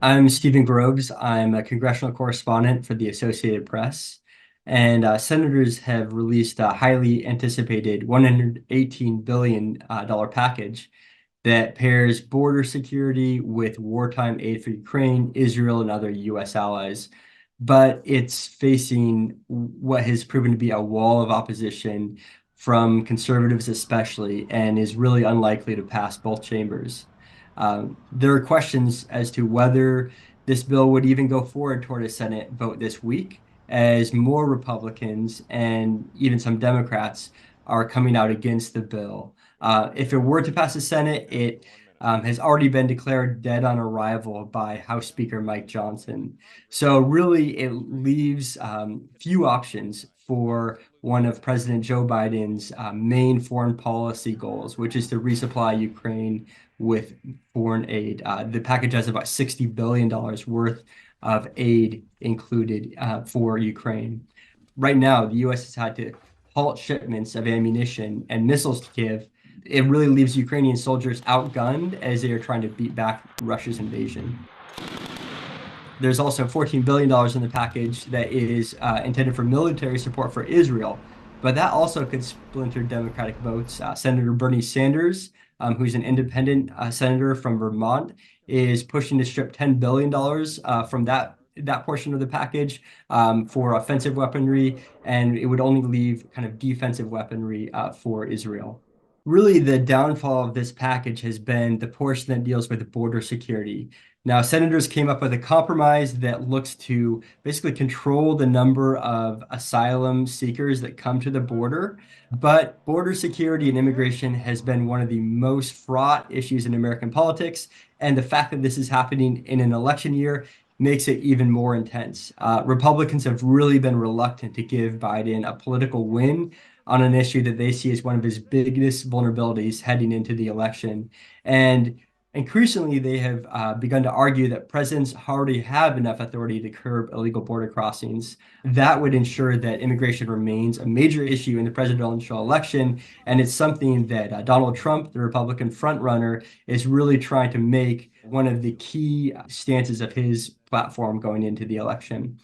I'm Stephen Groves. I'm a congressional correspondent for the Associated Press. And senators have released a highly anticipated $118 billion package that pairs border security with wartime aid for Ukraine, Israel, and other U.S. allies. But it's facing what has proven to be a wall of opposition from conservatives, especially, and is really unlikely to pass both chambers. There are questions as to whether this bill would even go forward toward a Senate vote this week, as more Republicans and even some Democrats are coming out against the bill. If it were to pass the Senate, it has already been declared dead on arrival by House Speaker Mike Johnson. So really, it leaves few options for one of President Joe Biden's main foreign policy goals, which is to resupply Ukraine with foreign aid. The package has about $60 billion worth of aid included for Ukraine. Right now, the U.S. has had to halt shipments of ammunition and missiles to Kiev. It really leaves Ukrainian soldiers outgunned as they are trying to beat back Russia's invasion. There's also $14 billion in the package that is intended for military support for Israel, but that also could splinter Democratic votes. Senator Bernie Sanders, who's an independent senator from Vermont, is pushing to strip $10 billion from that portion of the package for offensive weaponry, and it would only leave kind of defensive weaponry for Israel. Really, the downfall of this package has been the portion that deals with border security. Now, senators came up with a compromise that looks to basically control the number of asylum seekers that come to the border. But border security and immigration has been one of the most fraught issues in American politics. And the fact that this is happening in an election year makes it even more intense. Republicans have really been reluctant to give Biden a political win on an issue that they see as one of his biggest vulnerabilities heading into the election. And increasingly, they have begun to argue that presidents already have enough authority to curb illegal border crossings. That would ensure that immigration remains a major issue in the presidential election. And it's something that Donald Trump, the Republican frontrunner, is really trying to make one of the key stances of his platform going into the election.